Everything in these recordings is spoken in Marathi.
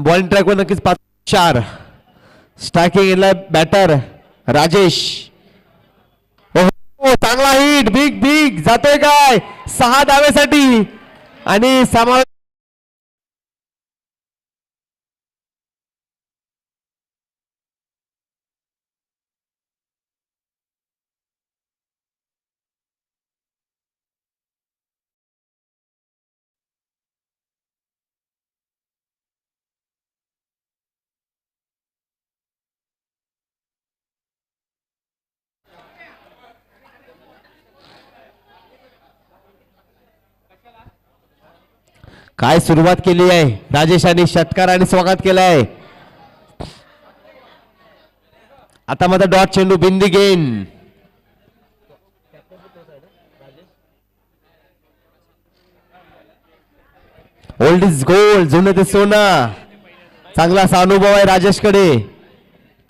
बॉलिंग ट्रॅकवर नक्कीच 5-4. स्ट्रायकिंग एंडला बॅटर राजेश. ओहो चांगला हिट. बिग बिग जातोय काय 6 धावेसाठी आणि सामा काय सुरुवात केली आहे राजेशाने. षटकाराने स्वागत केलं आहे. आता मात्र डॉट चेंडू बिंदी गेन. Old is gold. जुनं ते सोनं. चांगला असा अनुभव आहे राजेशकडे.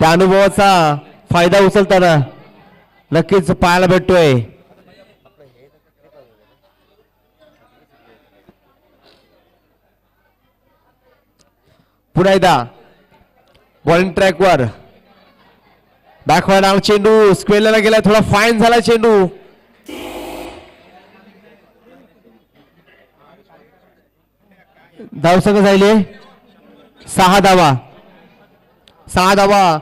त्या अनुभवाचा फायदा उचलताना नक्कीच पाहायला भेटतोय. पुन्हा एकदा बॉलिंग ट्रॅकवर बॅकवर्ड चेंडू स्क्वेअरला गेला. थोडा फाईन झाला चेंडू. धावसंख्या झाली 6 धावा. 6 धावा.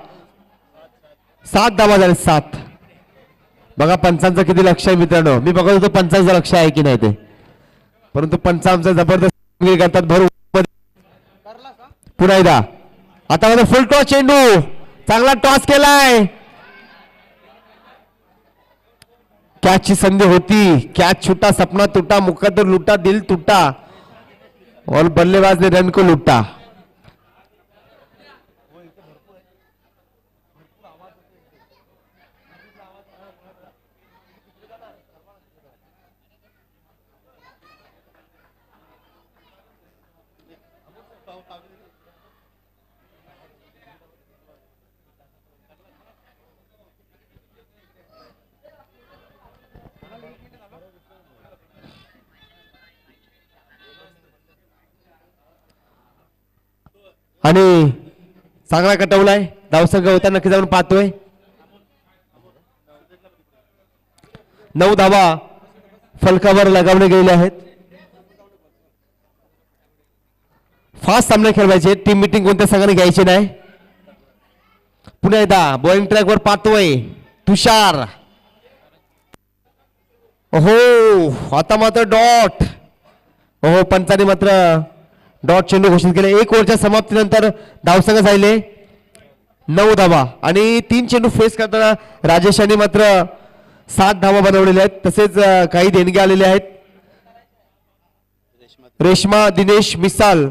7 धावा झाले. 7. बघा पंचांचं किती लक्ष आहे मित्रांनो. मी बघत होतो पंचांचं लक्ष आहे की नाही ते, परंतु पंच आमचं जबरदस्त करतात. भर पुन्हा एकदा आता मध्ये फुल टॉस चेंडू. चांगला टॉस केलाय. कॅचची संधी होती. कॅच छुटा सपना तुटा मुकद्दर लुटा दिल तुटा और बल्लेबाज ने रन को लुटा. आणि चांगला कटवलाय. धावसंख्या होता नक्की जाऊन पाहतोय. 9 धावा फलकावर लगावले गेलेले आहेत. फास्ट सामने खेळवायचे. टीम मीटिंग कोणत्या संघाने घ्यायची नाही. पुन्हा एकदा बॉलिंग ट्रॅकवर पाहतोय तुषार. ओहो आता मात्र डॉट. ओहो पंचाने मात्र डॉट चेंडू घोषित केले. 1 ओव्हरच्या समाप्तीनंतर धावसंख्या झाले 9 धावा आणि 3 चेंडू फेस करताना राजेशाने मात्र 7 धावा बनवलेल्या आहेत. तसेच काही देणगी आलेले आहेत. रेश्मा दिनेश मिसाल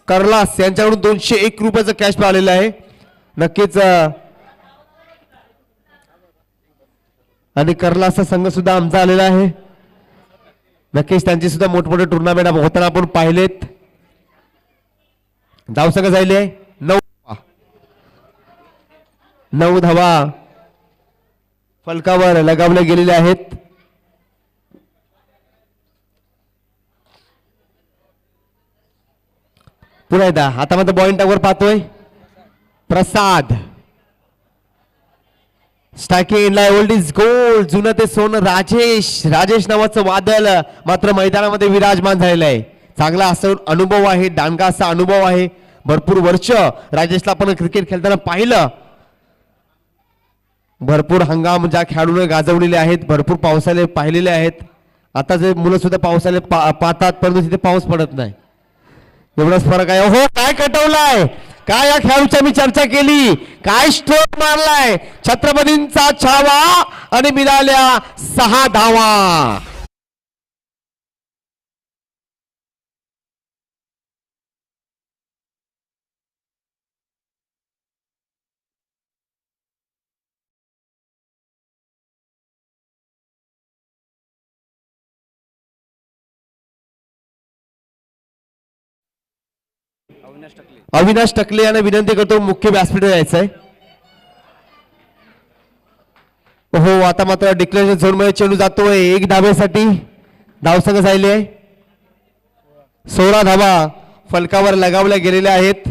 कर्लास यांच्याकडून 201 रुपयाचं कॅश आलेलं आहे. नक्कीच आणि कर्लासचा संघ सुद्धा आमचा आलेला आहे. नक्कीच त्यांची सुद्धा मोठमोठे टुर्नामेंट होताना आपण पाहिलेत. धावसंख्या झाली आहे 9 धावा फलकावर लगावले गेलेले आहेत. पुन्हा एकदा आता मात्र बॉलिंग टावर पाहतोय Prasad. Striking old is gold. जुनं ते सोनं राजेश. राजेश नावाचं वादळ मात्र मैदानामध्ये विराजमान झालेलं आहे. चांगला असा अनुभव आहे. दांडगा असा अनुभव आहे. भरपूर वर्ष राजेशला आपण क्रिकेट खेळताना पाहिलं. भरपूर हंगाम ज्या खेळाडूने गाजवलेले आहेत. भरपूर पावसाले पाहिलेले आहेत. आता जे मुलं सुद्धा पावसाले पाहतात परंतु तिथे पाऊस पडत नाही. एवढाच फरक आहे. हो काय कटवलाय. काय या खेळाडूची मी चर्चा केली. काय स्ट्रोक मारलाय. छत्रपतींचा छावा आणि मिळाल्या 6 धावा. अविनाश टकले यांना विनंती करतो मुख्य व्यासपीठावर यायचंय. हो आता मात्र डिक्लेरेशन झोन मध्ये चेंडू जातोय 1 धावेसाठी. धावसंख्या झाली आहे 16 धावा फलकावर लगावल्या गेलेल्या आहेत.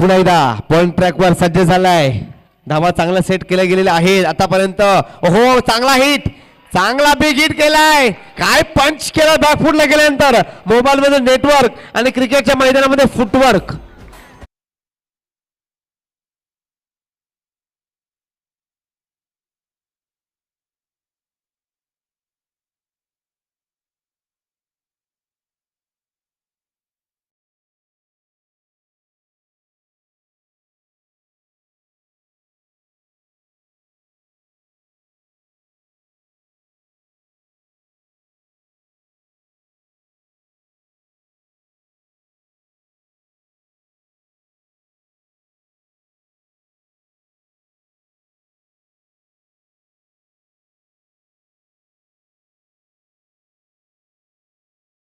पुन्हा एकदा पॉइंट ट्रॅक वर सज्ज झालाय. धावा चांगला सेट केल्या गेलेल्या आहेत आतापर्यंत. हो चांगला हिट, चांगला बिग हिट केलाय. काय पंच केला बॅकफुटला गेल्यानंतर. मोबाईल मध्ये नेटवर्क आणि क्रिकेटच्या मैदानामध्ये फुटवर्क.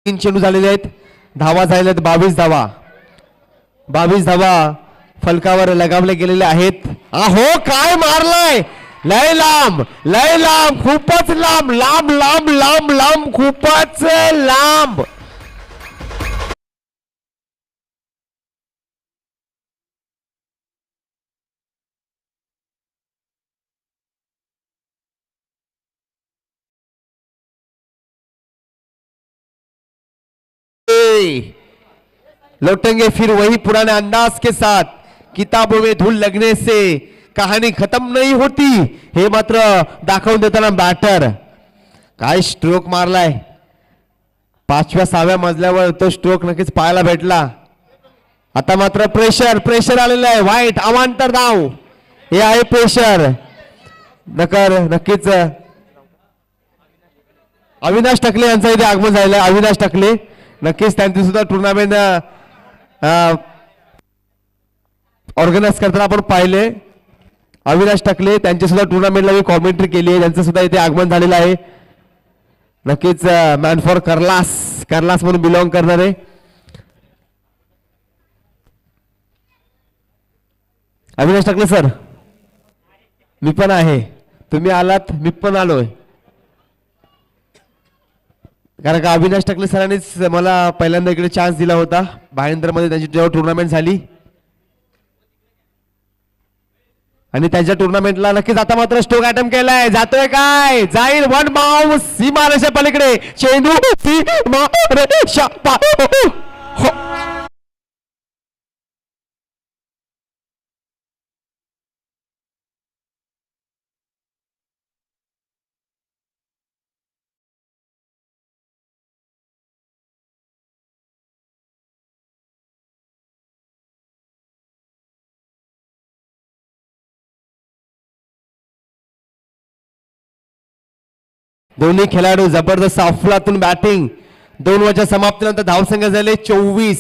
तीन चेंडू झालेले आहेत. धावा झालेल्या आहेत 22 धावा. 22 धावा फलकावर लगावले गेलेले आहेत. अहो काय मारलाय, लय लांब, लय लांब, खूपच लांब, लांब लांब लांब लांब, खूपच लांब. लौटेंगे फिर वही पुराने अंदाज के साथ. किताबों में धूल लगने से कहाणी खत्म नहीं होती, हे मात्र दाखवून देताना बॅटर. काय स्ट्रोक मारलाय. 5व्या 6व्या मजल्यावर तो स्ट्रोक नक्कीच पाहायला भेटला. आता मात्र प्रेशर, प्रेशर आलेलं आहे. वाईट अवांतर धाव, हे आहे प्रेशर. नक्कीच अविनाश टकले यांचा इथे आगमन झालेलं आहे. अविनाश टकले नक्कीच त्यांची सुद्धा टुर्नामेंट ऑर्गनाइज करताना आपण पाहिले. अविनाश टकले त्यांची सुद्धा टुर्नामेंटला मी कॉमेंट्री केली आहे. त्यांचं सुद्धा इथे आगमन झालेलं आहे. नक्कीच मॅन फॉर कर्लास, कर्लास म्हणून बिलॉंग करणारे. अविनाश टकले सर, मी पण आहे. तुम्ही आलात, मी पण आलोय. कारण का अविनाश टकले सरांनीच मला पहिल्यांदा इकडे चान्स दिला होता. भाईंदरमध्ये त्यांची जेव्हा टुर्नामेंट झाली आणि त्यांच्या टुर्नामेंटला नक्कीच आता मात्र स्ट्रोक अटेम्प्ट केलाय. जातोय काय, जाईल वन बाउंस सीमारेषा पलीकडे. चेंडू सीमारेषा दोन्ही खेळाडू जबरदस्त अफलातून बॅटिंग. 2 ओव्हरच्या समाप्तीनंतर धावसंख्या झाले 34.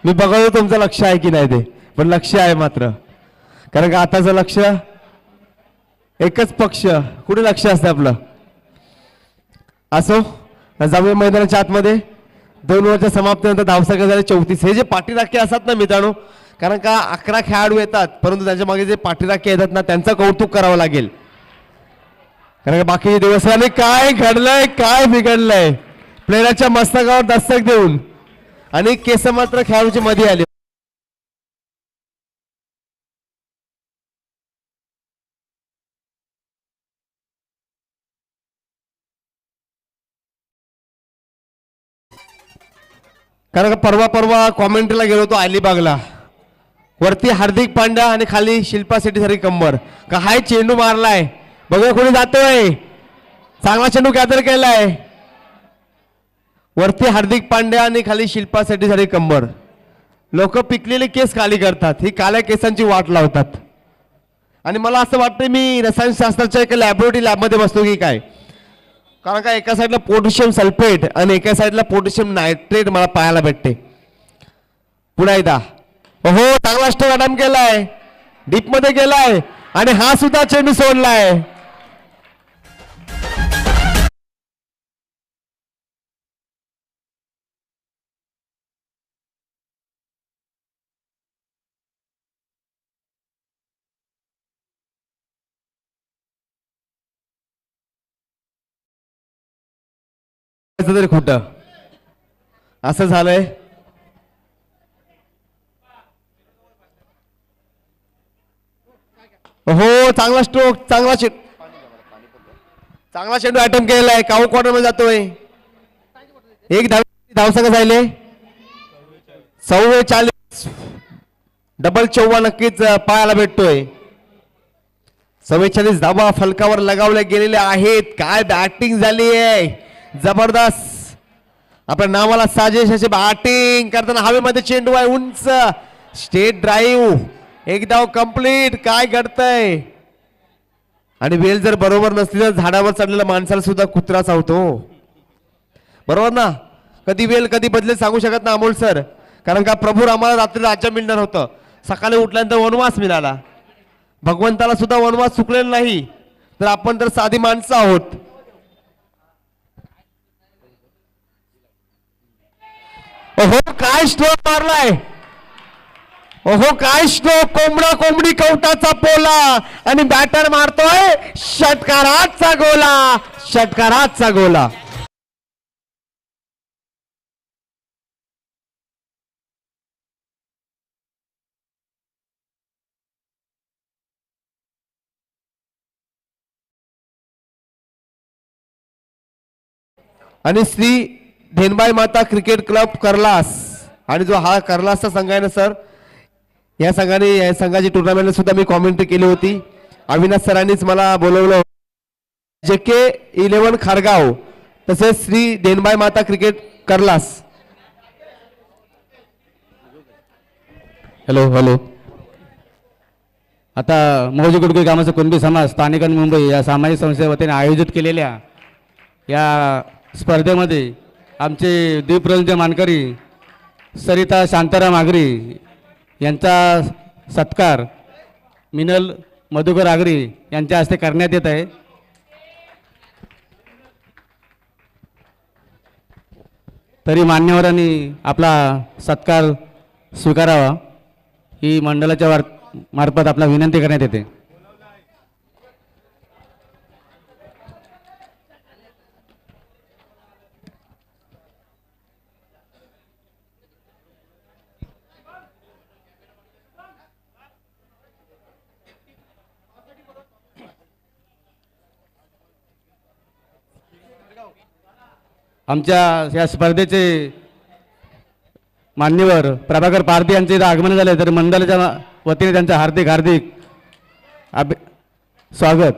मी बघतो तुमचं लक्ष आहे की नाही ते, पण लक्ष आहे मात्र. कारण का आताचं लक्ष एकच पक्ष, कुठे लक्ष असतं आपलं. असो, जाऊया मैदानाच्या आतमध्ये. 2 ओव्हरच्या समाप्तीनंतर धावसंख्या झाले 34. हे जे पाठीराखे असतात ना मित्रांनो, कारण का 11 खेळाडू येतात, परंतु त्यांच्या मागे जे पाठीराखे येतात ना, त्यांचं कौतुक करावं लागेल. कारण बाकी दिवसांनी काय घडलंय, काय बिघडलंय. प्लेयरच्या मस्तकावर दस्तक देऊन आणि केस मात्र खेळाडूच्या मध्ये आले. कारण का परवा कॉमेंट्रीला गेलो होतो अलिबागला. वरती हार्दिक पांड्या आणि खाली शिल्पा शेट्टी सारखी कंबर. का हाय चेंडू मारलाय, बघा कोणी जातोय. चांगला चेंडू कॅदर केलाय. वरती हार्दिक पांड्या आणि खाली शिल्पा शेट्टी सारखी कंबर. लोक पिकलेले केस काली करतात, ही काळ्या केसांची वाट लावतात. आणि मला असं वाटतं मी रसायनशास्त्राच्या एका लॅबमध्ये बसतो की काय. कारण का एका साईडला पोटॅशियम सल्फेट आणि एका साईडला पोटॅशियम नायट्रेट मला पाहायला भेटते. पुन्हा एकदा हो, चांगला स्ट्रोक अटेम्प्ट केलाय, डीप मध्ये गेलाय आणि हा सुद्धा चेंडू सोडलाय. तरी खोट असं झालंय. चांगला स्ट्रोक, चांगला चेंडू अटेम्प्ट केलेला आहे. काऊ क्वार्टर मध्ये जातोय. एक धावसंख्या झाले 44. डबल 54 नक्कीच पायाला भेटतोय. 44 धावा फलकावर लगावल्या गेलेल्या आहेत. काय बॅटिंग झाली आहे जबरदस्त. आपल्या नावाला साजेश अशी बॅटिंग करताना हवेमध्ये चेंडू आहे उंच. स्टेट ड्राईव्ह, एक धाव कंप्लीट. काय घडतंय? आणि वेळ जर बरोबर नसली तर झाडावर चढलेल्या माणसाला सुद्धा कुत्रा चावतो, बरोबर ना? कधी वेळ कधी बदलेल सांगू शकत ना अमोल सर. कारण का प्रभू रामाला रात्री राज्य मिळणार होतं, सकाळी उठल्यानंतर वनवास मिळाला. भगवंताला सुद्धा वनवास चुकलेला नाही, तर आपण तर साधी माणसं आहोत. ओहो काय स्ट्रोक मारलाय. ओहो काय स्ट्रोक. कोंबडा कोंबडी कवटाचा पोला आणि बॅटर मारतोय षटकाराचा गोला. षटकाराचा गोला. आणि श्री धेनबाई माता क्रिकेट क्लब कर्लास, आणि जो हा कर्लासचा संघ आहे ना सर, या संघाची टुर्नामेंट सुद्धा मी कॉमेंट्री केली होती. अविनाश सरांनीच मला बोलवलं. JK 11 खारगाव तसेच श्री धेनबाई माता क्रिकेट कर्लास. Hello hello. आता मौजी गुडगुई गावाचा कुणबी समाज स्थानिक आणि मुंबई या सामाजिक संस्थेच्या वतीने आयोजित केलेल्या या स्पर्धेमध्ये आमचे द्वीपरंजन मानकरी सरिता शांताराम आगरी यांचा सत्कार मिनल मधुकर आगरी यांच्या हस्ते करण्यात येत आहे. तरी मान्यवरांनी आपला सत्कार स्वीकारावा ही मंडळाच्या मार्फत आपला विनंती करण्यात येते. आमच्या या स्पर्धेचे मान्यवर प्रभाकर पारधी यांचे इथं आगमन झाले, तर मंडळाच्या वतीने त्यांचं हार्दिक हार्दिक स्वागत.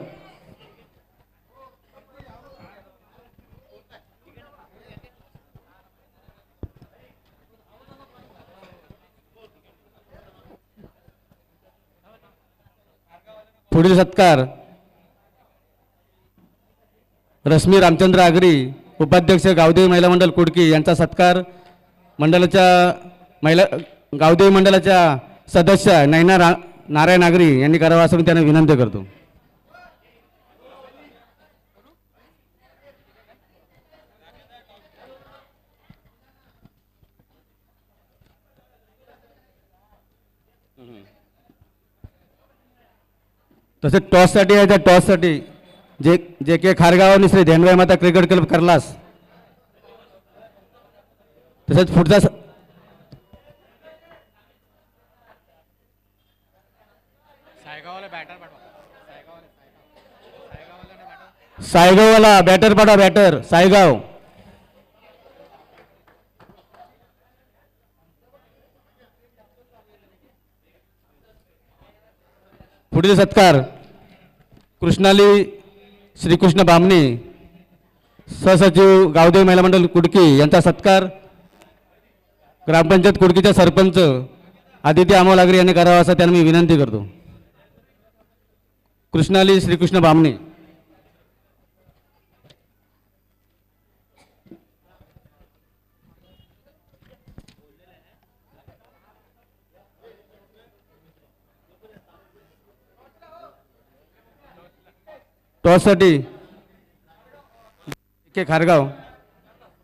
पुढील सत्कार रश्मी रामचंद्र आगरी, उपाध्यक्ष गावदेवी महिला मंडळ कुडकी यांचा सत्कार मंडळाच्या गावदेवी मंडळाच्या सदस्य नैना नारायण आगरी यांनी करावा असं मी त्यांना विनंती करतो. तसेच टॉससाठी आहे, त्या टॉससाठी JK खारगाव आणि श्री धेनबाई माता क्रिकेट क्लब कर्लास. तसेच पुढचा सायगाववाला बॅटर पाठवा. बॅटर सायगाव. पुढील सत्कार कृष्णाली श्रीकृष्ण बामणे, सहसचिव गावदेवी महिला मंडळ कुडकी यांचा सत्कार ग्रामपंचायत कुडकीच्या सरपंच आदित्य अमोल आगरी यांनी करावा असं त्यांना मी विनंती करतो. कृष्णाली श्रीकृष्ण बामणे. टॉससाठी JK खारगाव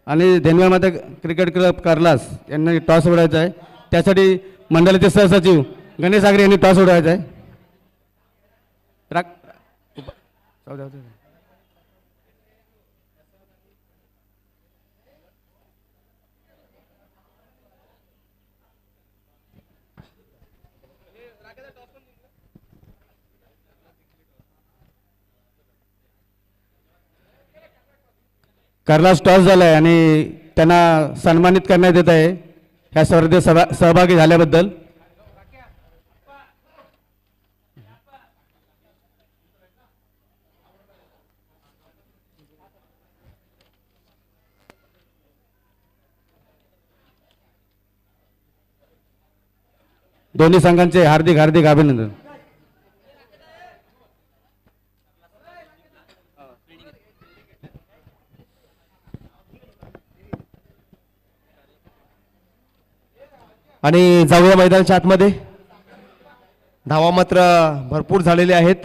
आणि धेनबाई माता क्रिकेट क्लब कर्लास यांनी टॉस उडवायचा आहे. त्यासाठी मंडळाचे सहसचिव गणेश आगरे यांनी टॉस उडवायचा आहे. कर्लास टॉस झाला आहे आणि त्यांना सन्मानित करण्यात येत आहे ह्या स्पर्धेत सहभागी झाल्याबद्दल. दोन्ही संघांचे हार्दिक हार्दिक अभिनंदन. आणि जाऊया मैदानाच्या आतमध्ये. धावा मात्र भरपूर झालेले आहेत.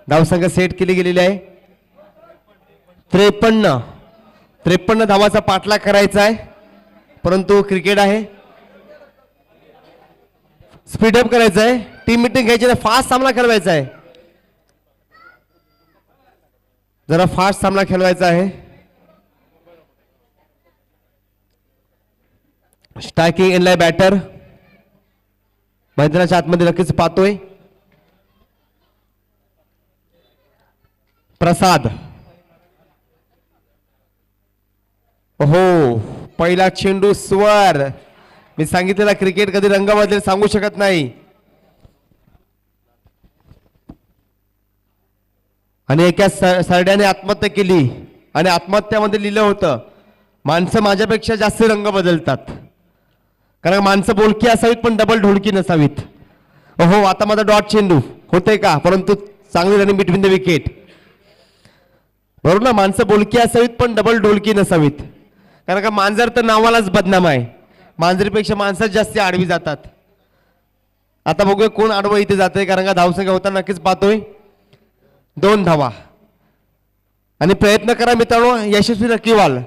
धावसंख्या सेट केली गेलेली आहे. 53 धावाचा पाठलाग करायचा आहे, परंतु क्रिकेट आहे, स्पीडअप करायचं आहे. टीम मिटिंग घ्यायची आहे, फास्ट सामना खेळवायचा आहे. जरा फास्ट सामना खेळवायचा आहे. स्ट्रायकिंग एंडला बॅटर मैदानाच्या आतमध्ये नक्कीच पाहतोय. प्रसाद, हो पहिला चेंडू स्वर. मी सांगितलेला क्रिकेट कधी रंग बदलेल सांगू शकत नाही. आणि एका सरड्याने आत्महत्या केली आणि आत्महत्यामध्ये लिहिलं होतं, माणसं माझ्यापेक्षा जास्त रंग बदलतात, कारण माणसं बोलकी असावीत पण डबल ढोलकी नसावीत. हो आता माझा डॉट चेंडू होते का, परंतु चांगली रनिंग बिटवीन द विकेट. बरोबर ना, माणसं बोलकी असावीत पण डबल ढोलकी नसावीत, कारण का मांजर तर नावालाच बदनाम आहे. मांजरीपेक्षा माणसं जास्त आडवी जातात. आता बघूया कोण आडवं इथे जाते, कारण का धावसंख्या होता नक्कीच पाहतोय. 2 धावा आणि प्रयत्न करा मित्रांनो, यशस्वी नक्की व्हाल.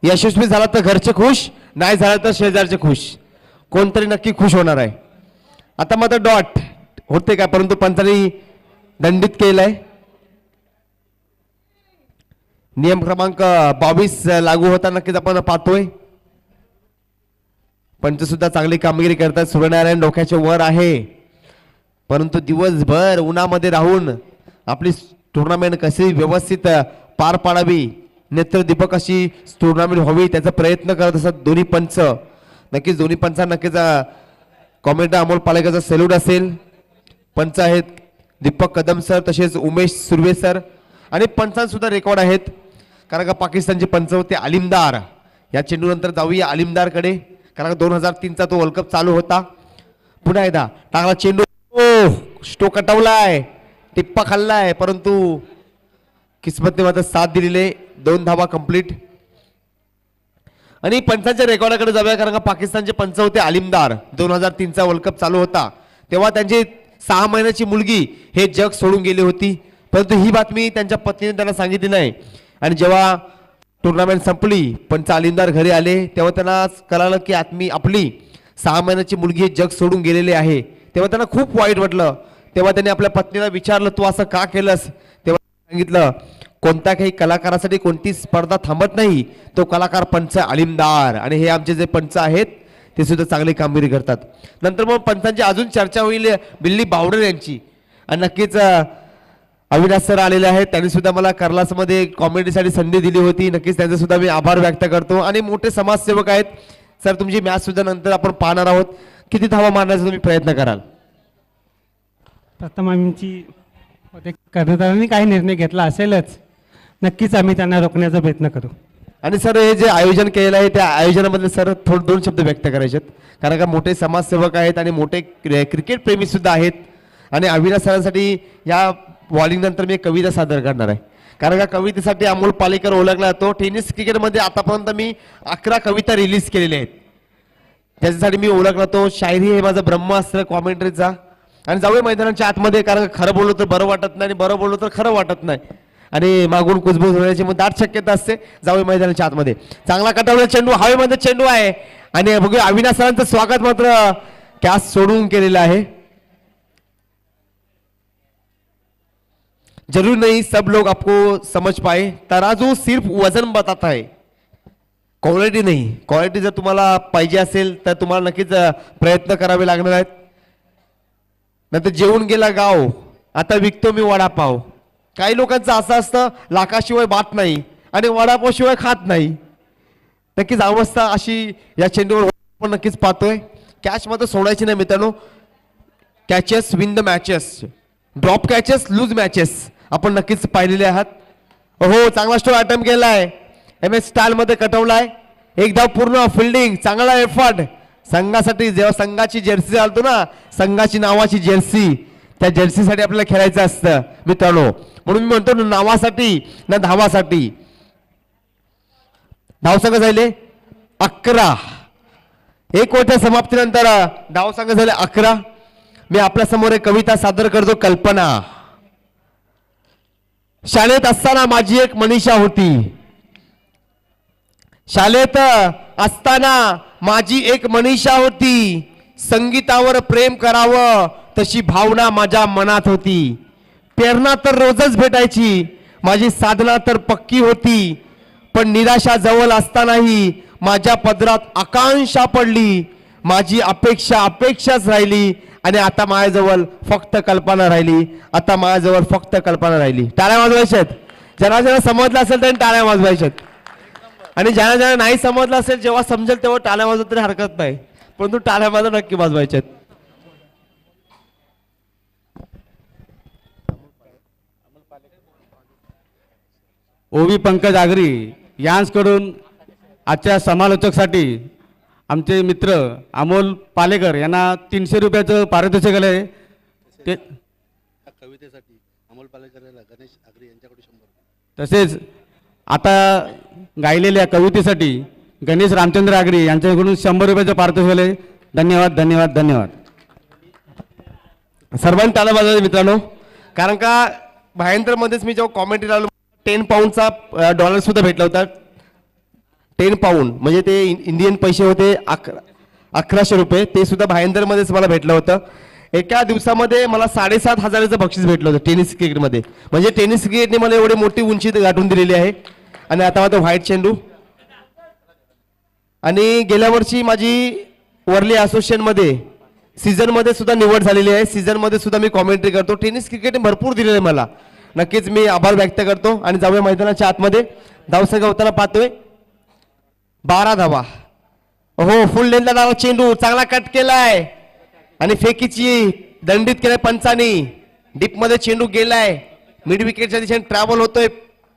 यशस्वी झाला तर घरचे खुश, नाही झालं तर शेजारचे खुश, कोणतरी नक्की खुश होणार आहे. आता मात्र डॉट होते का, परंतु पंचांनी दंडित केलंय. नियम क्रमांक 22 लागू होता नक्कीच आपण पाहतोय. पंच सुद्धा चांगली कामगिरी करतात. सूर्यनारायण डोक्याच्या वर आहे, परंतु दिवसभर उन्हामध्ये राहून आपली टुर्नामेंट कशी व्यवस्थित पार पाडावी, नेत्रदीपक अशी टुर्नामेंट व्हावी त्याचा प्रयत्न करत असतात दोन्ही पंच. नक्कीच दोन्ही पंचांना नक्कीच कॉमेंटर अमोल पालेकरचा सेल्यूट असेल. पंच आहेत दीपक कदम सर, तसेच उमेश सुर्वे सर. आणि पंचांसुद्धा रेकॉर्ड आहेत, कारण का पाकिस्तानचे पंच होते आलिमदार. या चेंडूनंतर जाऊया आलिमदारकडे, कारण 2003चा तो वर्ल्ड कप चालू होता. पुन्हा एकदा टाकला चेंडू, स्टोक कटवलाय, टिप्पा खाल्लाय, परंतु किस्मतने मात्र साथ दिलेले. 2 धावा कंप्लीट. आणि पंचांच्या रेकॉर्डाकडे जाऊया, कारण का पाकिस्तानचे पंच होते आलिमदार. 2003चा वर्ल्ड कप चालू होता तेव्हा त्यांची 6 महिन्याची मुलगी हे जग सोडून गेली होती, परंतु ही बातमी त्यांच्या पत्नीने त्यांना सांगितली नाही. आणि जेव्हा टुर्नामेंट संपली, पंच आलिमदार घरी आले, तेव्हा त्यांना कळालं की आपली 6 महिन्याची मुलगी हे जग सोडून गेलेली आहे. तेव्हा त्यांना खूप वाईट वाटलं. तेव्हा त्यांनी आपल्या पत्नीला विचारलं, तू असं का केलंस? तेव्हा सांगितलं, कोणत्या काही कलाकारासाठी कोणती स्पर्धा थांबत नाही, तो कलाकार पंच आलिमदार. आणि हे आमचे जे पंच आहेत ते सुद्धा चांगली कामगिरी करतात. नंतर मग पंचांची अजून चर्चा होईल बिल्ली बावडर यांची. आणि नक्कीच अविनाश सर आलेले आहेत, त्यांनी सुद्धा मला कर्लासमध्ये कॉमेडीसाठी संधी दिली होती. नक्कीच त्यांचे सुद्धा मी आभार व्यक्त करतो. आणि मोठे समाजसेवक आहेत. सर तुमची मॅच सुद्धा नंतर आपण पाहणार आहोत. किती धावा मारण्याचा तुम्ही प्रयत्न कराल? प्रथम आमची कर्णधारांनी काही निर्णय घेतला असेलच, नक्कीच आम्ही त्यांना रोखण्याचा प्रयत्न करू. आणि सर हे जे आयोजन केलेलं आहे त्या आयोजनाबद्दल सर थोडे 2 शब्द व्यक्त करायचे आहेत, कारण का मोठे समाजसेवक आहेत आणि मोठे क्रिकेट प्रेमी सुद्धा आहेत. आणि अविनाश सरांसाठी या बॉलिंग नंतर मी एक कविता सादर करणार आहे, कारण का कवितेसाठी अमोल पालेकर ओळखला जातो. टेनिस क्रिकेटमध्ये आतापर्यंत मी 11 कविता रिलीज केलेल्या आहेत, त्याच्यासाठी मी ओळखला तो. शायरी हे माझं ब्रह्मास्त्र कॉमेंट्रीचा. आणि जाऊया मैदानाच्या आतमध्ये, कारण खरं बोललो तर बरं वाटत नाही आणि बरं बोललो तर खरं वाटत नाही, आणि मागून कुजबूज होण्याची मग दाट शक्यता असते. जाऊया मैदानाच्या आतमध्ये. चांगला कटावलेला चेंडू, हवेमध्ये चेंडू आहे. आणि बघूया अविनाश सरांचं स्वागत मात्र कॅच सोडून केलेलं आहे. जरूर नहीं सब लोग आपको समझ पाए, तराजू सिर्फ वजन बताता है, क्वालिटी नहीं. क्वालिटी जर तुम्हाला पाहिजे असेल तर तुम्हाला नक्कीच प्रयत्न करावे लागणार आहेत. नंतर जेवून गेला गाव, आता विकतो मी वडापाव. काही लोकांचं असं असतं, लाखाशिवाय बात नाही. आणि वडापाव शिवाय खात नाही. नक्कीच अवस्था अशी या चेंडूवर पण नक्कीच पाहतोय. कॅच मात्र सोडायची नाही मित्रांनो. Catches win the matches, drop catches lose matches आपण नक्कीच पाहिलेले आहात. हो, चांगला स्टोर अटेम्प्ट केलाय, MS स्टाईल मध्ये कटवलाय. एक धाव पूर्ण, फिल्डिंग चांगला एफर्ट संघासाठी. जेव्हा संघाची जर्सी घालतो ना, संघाची नावाची जर्सी, त्या जर्सीसाठी आपल्याला खेळायचं असतं मित्रांनो. म्हणून मी म्हणतो ना, नावासाठी ना धावासाठी. धावसंख्या झाले 11. एक ओव्हरच्या समाप्तीनंतर धावसंख्या झाले 11. मी आपल्या समोर एक कविता सादर करतो. कल्पना. शाळेत असताना माझी एक मनीषा होती. शाळेत असताना माझी एक मनीषा होती. संगीतावर प्रेम करावं तशी भावना माझ्या मनात होती. प्रेरणा तर रोजच भेटायची, माझी साधना तर पक्की होती. पण निराशा जवळ असतानाही माझ्या पदरात आकांक्षा पडली. माझी अपेक्षा अपेक्षाच राहिली आणि आता माझ्याजवळ फक्त कल्पना राहिली. आता माझ्याजवळ फक्त कल्पना राहिली. टाळ्या वाजवायच्यात. ज्यांना ज्यांना समजलं असेल त्यांनी टाळ्या वाजवायच्यात. आणि ज्यांना ज्यांना नाही समजलं असेल, जेव्हा समजेल तेव्हा टाळ्या वाजवत तरी हरकत नाही, परंतु टाळ्या मात्र नक्की वाजवायच्यात. ओवी पंकज आगरी यांकडून आजच्या समालोचकसाठी आमचे मित्र अमोल पालेकर यांना 300 रुपयाचं पारितोषिक आलंय. ते कवितेसाठी अमोल पालेकर याला गणेश आगरी यांच्याकडून 100 रुपये. तसेच आता गायलेल्या कवितेसाठी गणेश रामचंद्र आगरी यांच्याकडून 100 रुपयाचं पारितोषिक आलंय. धन्यवाद धन्यवाद धन्यवाद. सर्वांनी टाळ्या वाजवायच्या मित्रांनो. कारण का भायंतरमध्येच मी जेव्हा कॉमेंट्री आलो, 10 पाऊंडचा डॉलर सुद्धा भेटला होता. 10 पाऊंड म्हणजे ते इंडियन पैसे होते 1100 रुपये. ते सुद्धा भायंदरमध्येच मला भेटलं होतं. एका दिवसामध्ये मला 7,500चं बक्षीस भेटलं होतं टेनिस क्रिकेटमध्ये. म्हणजे टेनिस क्रिकेटने मला एवढी मोठी उंची गाठून दिलेली आहे. आणि आता मात्र व्हाईट चेंडू. आणि गेल्या वर्षी माझी वर्ली असोसिएशनमध्ये सीझनमध्ये सुद्धा निवड झालेली आहे. सीझनमध्ये सुद्धा मी कॉमेंट्री करतो. टेनिस क्रिकेटने भरपूर दिलेलं आहे मला. नक्कीच मी आभार व्यक्त करतो. आणि जाऊया मैदानाच्या आतमध्ये. धावसंख्या होताना पाहतोय 12 धावा. हो, फुल लेंथला धावा. चेंडू चांगला कट केलाय आणि फेकीची दंडित केलाय पंचानी. डीप मध्ये चेंडू गेलाय, मिड विकेटच्या दिशेने ट्रॅव्हल होतोय.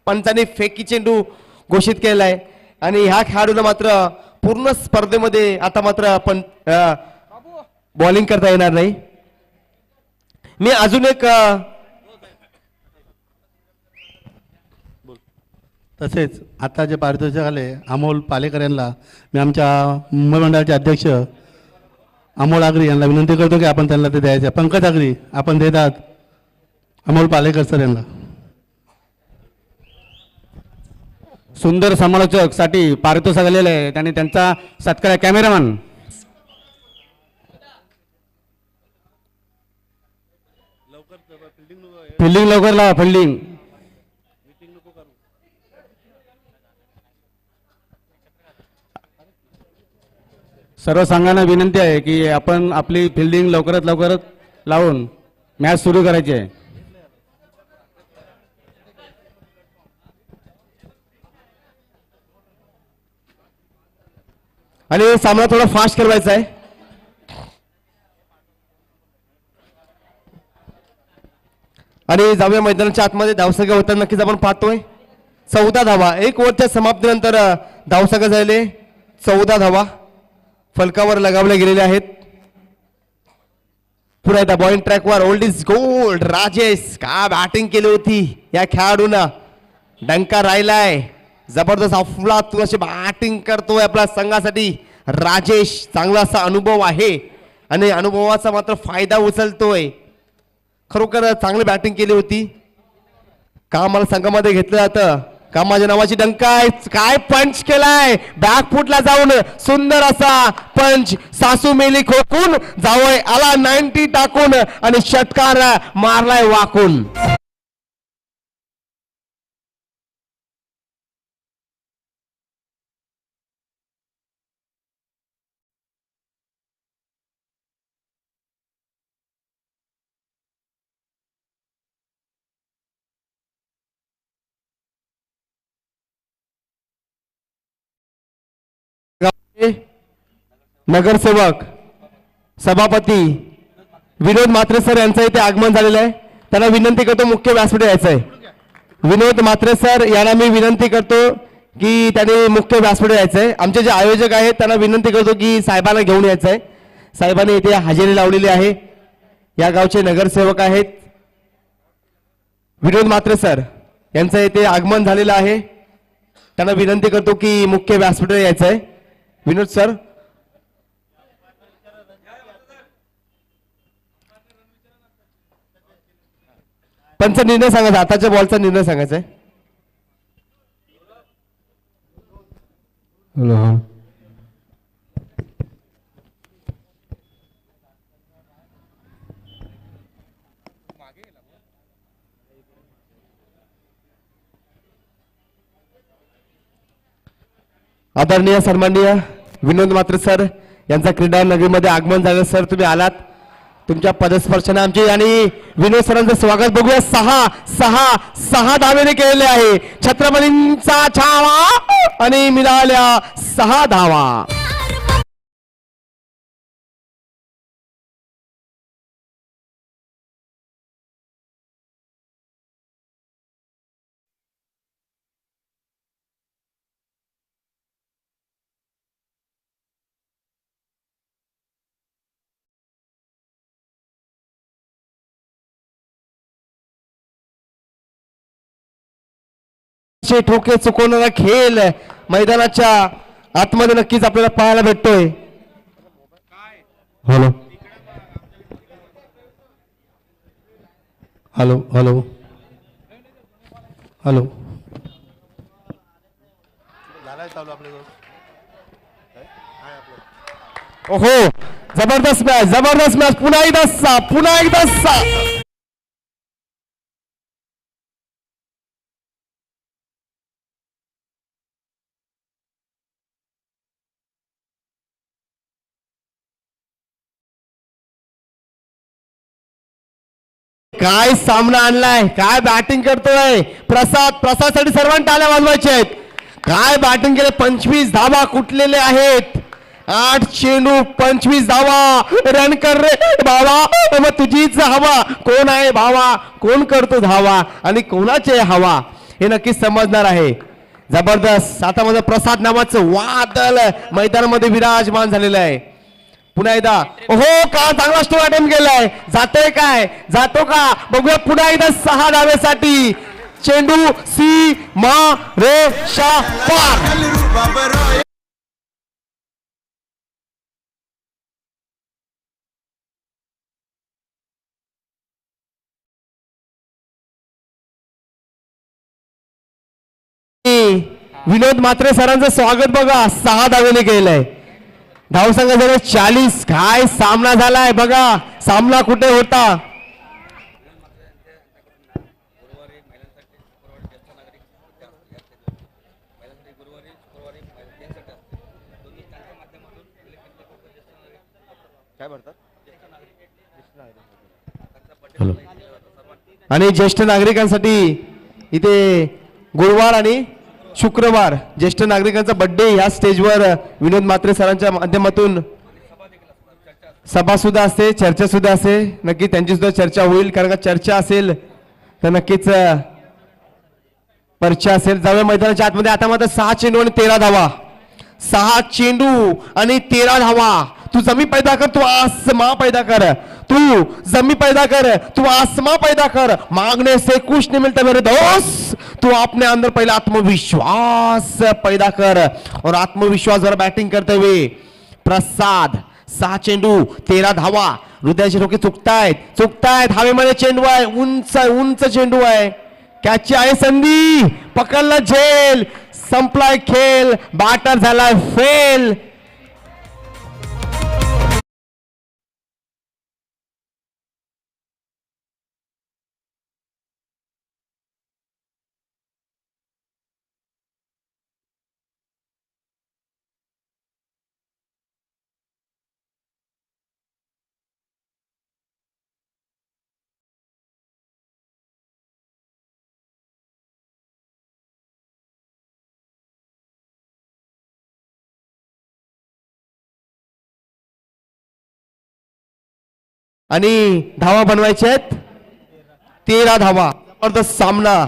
पंचानी फेकी चेंडू घोषित केलाय. आणि ह्या खेळाडूला मात्र पूर्ण स्पर्धेमध्ये आता मात्र आपण बॉलिंग करता येणार नाही. मी अजून एक तसेच आता जे पारितोषिक आले अमोल पालेकर यांना मी आमच्या मुंबई मंडळाचे अध्यक्ष अमोल आगरी यांना विनंती करतो की आपण त्यांना ते द्यायचे. पंकज आगरी आपण देतात अमोल पालेकर सर यांना. सुंदर समालोचक साठी पारितोषिक आलेलं आहे. त्यांनी त्यांचा सत्कार. कॅमेरामॅन फिल्डिंग लवकर लावा. फिल्डिंग सर्व संघांना विनंती आहे की आपण आपली फिल्डिंग लवकरात लवकर लावून मॅच सुरू करायची आहे. आणि सामना थोडा फास्ट करवायचा आहे. आणि जाऊया मैदानाच्या आतमध्ये. धावसंख्या होताना नक्कीच आपण पाहतोय 14 धावा. एक ओव्हरच्या समाप्तीनंतर धावसंख्या झाले 14 धावा फलकावर लगावले गेलेले आहेत. पुढे एकदा बॉलिंग ट्रॅकवर ओल्ड इज गोल्ड राजेश. का बॅटिंग केली होती या खेळाडूनं. डंका राहिलाय. जबरदस्त अफलातून अशी बॅटिंग करतोय आपल्या संघासाठी राजेश. चांगला असा अनुभव आहे आणि अनुभवाचा मात्र फायदा उचलतोय. खरोखर चांगली बॅटिंग केली होती. का मला संघामध्ये घेतलं जातं का माझ्या नावाची डंका आहे. काय पंच केलाय बॅकफुटला जाऊन. सुंदर असा पंच. सासू मेली खोकून जावय आला 90 टाकून आणि षटकार मारलाय वाकून. नगरसेवक सभापती विनोद म्हात्रे सर यांचं इथे आगमन झालेलं आहे. त्यांना विनंती करतो मुख्य व्यासपीठावर यायचं आहे. विनोद म्हात्रे सर यांना मी विनंती करतो की त्यांनी मुख्य व्यासपीठावर यायचं आहे. आमचे जे आयोजक आहेत त्यांना विनंती करतो की साहेबांना घेऊन यायचं आहे. साहेबांनी इथे हजेरी लावलेली आहे. या गावचे नगरसेवक आहेत विनोद म्हात्रे सर यांचं इथे आगमन झालेलं आहे. त्यांना विनंती करतो की मुख्य व्यासपीठावर यायचं आहे. विनोद सर. पंच निर्णय सांगायचा, आताच्या बॉलचा निर्णय सांगायचा आहे. आदरणीय सन्माननीय विनोद म्हात्रे सर यांचा क्रीडा नगरीमध्ये आगमन झालं. सर तुम्ही आलात, तुमच्या पदस्पर्शाने आमचे आणि विनोद सरांचं स्वागत बघूया. सहा धावेने केलेले आहे. छत्रपतींचा छावा आणि मिळाल्या 6 धावा. ठोके चुकवणारा खेळ मैदानाच्या आतमध्ये नक्कीच आपल्याला पाहायला भेटतोय. हॅलो हॅलो हॅलो हॅलो ओहो, जबरदस्त मॅच पुन्हा एकदा काय सामना आणलाय, काय बॅटिंग करतोय प्रसादसाठी सर्वांना टाळ्या वाजवायच्या आहेत. काय बॅटिंग केले, 25 धावा कुठलेले आहेत. 8 चेंडू 25 धावा. रन कर रे भावा, मग तुझीच हवा. कोण आहे भावा, कोण करतो धावा आणि कोणाचे हवा हे नक्कीच समजणार आहे. जबरदस्त. आता माझं प्रसाद नावाचं वादळ मैदानामध्ये विराजमान झालेलं आहे. पुन्हा एकदा हो का चांगला स्टोर अटेम्प्ट केलाय. जातोय काय, जातो का बघूया. पुन्हा एकदा 6 धावेसाठी चेंडू रेषा पार. विनोद म्हात्रे सरांचं स्वागत बघा. 6 धावेने केलंय. धावसंख्या झाले 40. काय सामना झालाय बघा. सामना कुठे होता. आणि ज्येष्ठ नागरिकांसाठी इथे गुरुवार आणि शुक्रवार ज्येष्ठ नागरिकांचा बर्थडे या स्टेजवर विनोद म्हात्रे सरांच्या माध्यमातून सभा सुद्धा असते, चर्चा सुद्धा असते. नक्की त्यांची सुद्धा चर्चा होईल, कारण का चर्चा असेल तर नक्कीच पर्चा असेल. जाऊया मैदानाच्या आतमध्ये. आता मात्र 6 चेंडू आणि 13 धावा. 6 चेंडू आणि 13 धावा. तू जमी पैदा कर, तू आसमा पैदा कर. तू जमी पैदा कर, तू आसमा पैदा कर. मांगने से कुछ नहीं मिलता मेरे दोस्त. तू अपने अंदर पहले आत्मविश्वास पैदा कर. और आत्मविश्वास जरा बैटिंग करते हुए प्रसाद. 6 चेंडू 13 धावा. हृदयाचे ठोके चुकतायत. हवेमध्ये चेंडू आहे, उंच चेंडू आहे. कॅची आहे संधी, पकडला झेल. संपलाय खेळ, बॅटर झालाय फेल. आणि धावा बनवायच्या आहेत 13 धावा. जबरदस्त सामना.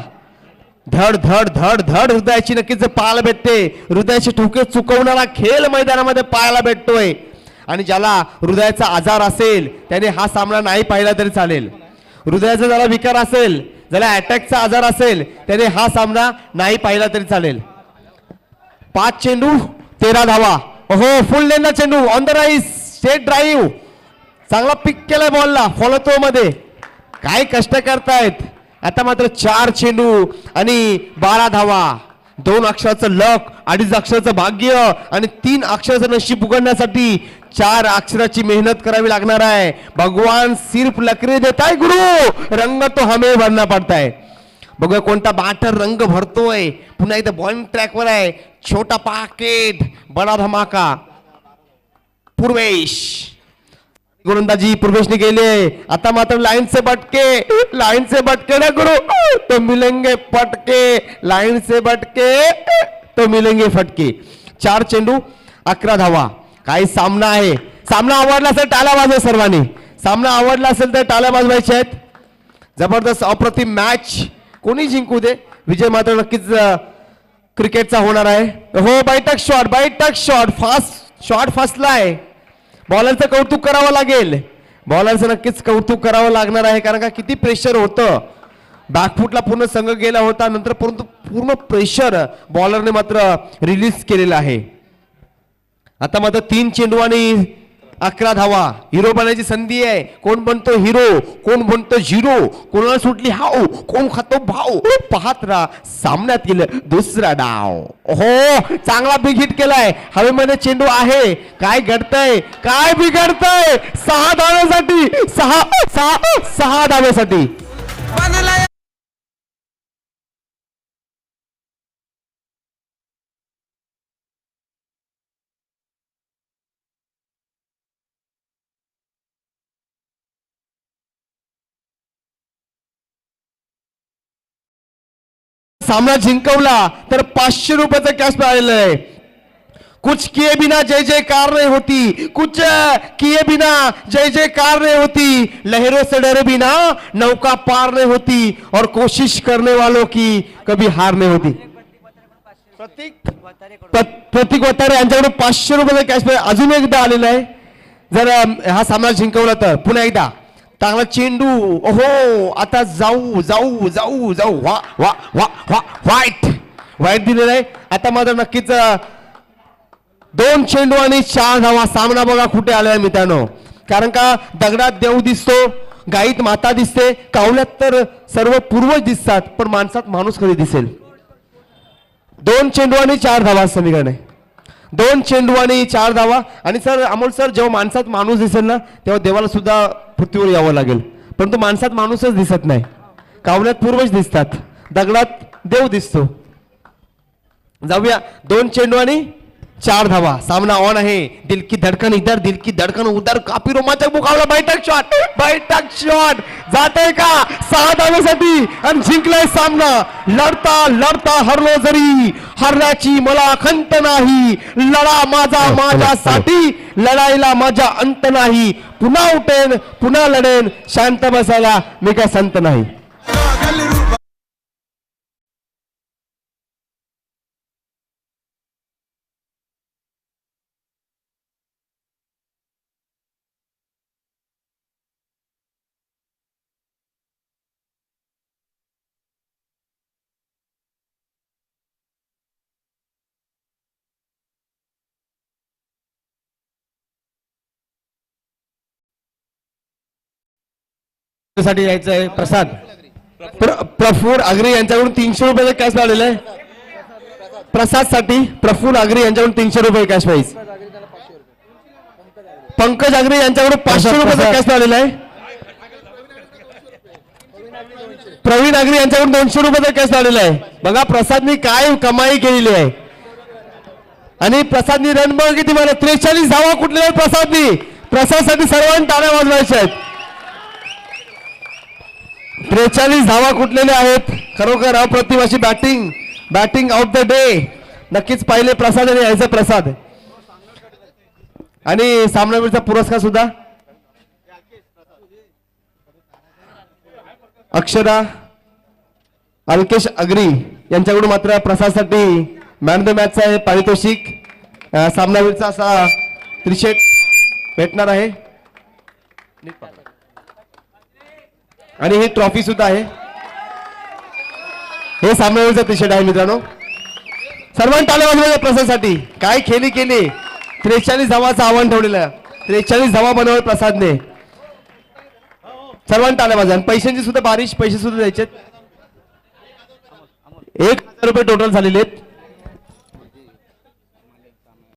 धड धड धड धड हृदयाची नक्कीच पाहायला भेटते. हृदयाचे ठोके चुकवणारा खेळ मैदानामध्ये पाहायला भेटतोय. आणि ज्याला हृदयाचा आजार असेल त्याने हा सामना नाही पाहिला तरी चालेल. हृदयाचा ज्याला विकार असेल, ज्याला अटॅकचा आजार असेल त्याने हा सामना नाही पाहिला तरी चालेल. 5 चेंडू 13 धावा. हो, फुल लेनला चेंडू on the rice, state drive. चांगला पिक केलाय बॉलला, फॉलो थ्रो मध्ये. काय कष्ट करतायत. आता मात्र 4 चेंडू आणि 12 धावा. 2 अक्षराचं लक, 2.5 अक्षराचं भाग्य आणि 3 अक्षराचं नशीब उघडण्यासाठी 4 अक्षराची मेहनत करावी लागणार आहे. भगवान सिर्फ लकरे देताय गुरु, रंग तो हमें भरना पडताय. बघूया कोणता बॅटर रंग भरतोय. पुन्हा एकदा बॉलिंग ट्रॅकवर आहे. छोटा पाकेट बडा धमाका. पूर्वेश गोलंदाजी पूर्वेशने केली. आता मात्र लाईन से बटके ना गुरु, तो मिलेंगे पटके. लाईन से बटके तो मिलेंगे फटके. 4 चेंडू 11 धावा. काही सामना आहे. सामना आवडला असेल टाळ्या वाजवा सर्वांनी. सामना आवडला असेल तर टाळ्या वाजवायच्या आहेत. जबरदस्त अप्रतिम मॅच. कोणी जिंकू दे, विजय मात्र नक्कीच क्रिकेटचा होणार आहे. हो, बैठक शॉट फास्ट शॉट फसलाय. बॉलरचं कौतुक करावं लागेल. बॉलरचं नक्कीच कौतुक करावं लागणार आहे, कारण का किती प्रेशर होतं. बॅकफुटला पूर्ण संघ गेला होता, नंतर परंतु पूर्ण प्रेशर बॉलरने मात्र रिलीज केलेलं आहे. आता मात्र 3 चेंडू आणि 11 धावा. हिरो बनायची संधी आहे. कोण बनतो हिरो, कोण बनतो झिरो, कोणाला सुटली हाव, कोण खातो भाव. पाहत राहा सामन्यातील दुसरा डाव. हो, चांगला बिग हिट केलाय. हवेमध्ये चेंडू आहे. काय घडतंय, काय बिघडतंय. 6 धाव्यासाठी 6 धाव्यासाठी. सामना जिंकवला तर 500 रुपयाचा कॅश मिळालेला आहे. कुछ किए बिना जय जयकार नहीं होती, कुछ किए बिना जय जयकार नहीं होती. लहरों से डरे बिना नौका पार नहीं होती और कोशिश करने वालों की कभी हार नहीं होती. प्रतीक वतारे यांच्याकडून 500 रुपयाचा कॅश अजून एकदा आलेला आहे. जर हा सामना जिंकवला तर पुन्हा एकदा चांगला चेंडू. ओहो, आता जाऊ जाऊ जाऊ जाऊ. वा वा वा वा. वाईट दिलेला आहे. आता मात्र नक्कीच 2 चेंडू आणि 4 धावा. सामना बघा कुठे आलाय मित्रांनो. कारण का दगडात देव दिसतो, गाईत माता दिसते, कावल्यात तर सर्व पूर्वज दिसतात, पण माणसात माणूस कधी दिसेल. 2 चेंडू आणि 4 धावा समीकरण आहे. 2 चेंडू आणि 4 धावा. आणि सर अमोल सर, जेव्हा माणसात माणूस दिसेल ना तेव्हा देवाला सुद्धा पृथ्वीवर यावं लागेल. परंतु माणसात माणूसच दिसत नाही. कावल्यात पूर्वज दिसतात, दगडात देव दिसतो. जाऊया 2 चेंडू आणि 4 धावा. सामना ऑन आहे. दिल की धडकन इधर, दिल की धडकन उधर. काफी रोमांचक मुकाबला. बैठक शॉट जाते का 6 धावेसाठी आणि जिंकलाय सामना. लढता लढता हरलो जरी, हरण्याची मला खंत नाही. लढा माझ्यासाठी, लढाईला माझा अंत नाही. पुन्हा उठेन, पुन्हा लढेन, शांत बसायला मी काय संत नाही. साठी यायचं आहे. प्रसाद प्रफुल्ल आगरे यांच्याकडून 300 रुपयाचा कॅश मिळालेला आहे. प्रसाद साठी प्रफुल्ल आगरे यांच्याकडून 300 रुपये कॅश प्राइस. पंकज आगरे यांच्याकडून 500 रुपयाचा कॅश मिळालेला आहे. प्रवीण आगरे यांच्याकडून 200 रुपयाचा कॅश मिळालेला आहे. बघा प्रसादनी काय कमाई केलेली आहे. आणि प्रसादनी रन बघ किती मला 43 धावा कुठल्या आहेत प्रसादनी. प्रसादसाठी सर्वांनी टाळ्या वाजवायच्या आहेत. 43 धावा कुठलेल्या आहेत. खरोखर अप्रतिम अशी बॅटिंग ऑफ द डे. नक्कीच पाहिले प्रसाद आणि यायचा प्रसाद. आणि सामनावीरचा पुरस्कार सुद्धा अक्षरा अल्केश अग्री यांच्याकडून मात्र प्रसादसाठी मॅन ऑफ द मॅचचा हे पारितोषिक सामनावीरचा असा त्रिशेट भेटणार आहे आणि ही ट्रॉफी सुद्धा आहे. हे सामनावीरचा त्रिशेट आहे मित्रांनो. सर्वांनी टाळ्या वाजवायच्या प्रसादसाठी. काय खेळी केली. 43 धावाचं आव्हान ठेवलेलं. 43 धावा बनवलं प्रसादने. सर्वांनी टाळ्या वाजवा. पैशांची सुद्धा बारिश पैसे सुद्धा द्यायचे. 1,000 रुपये टोटल झालेले आहेत.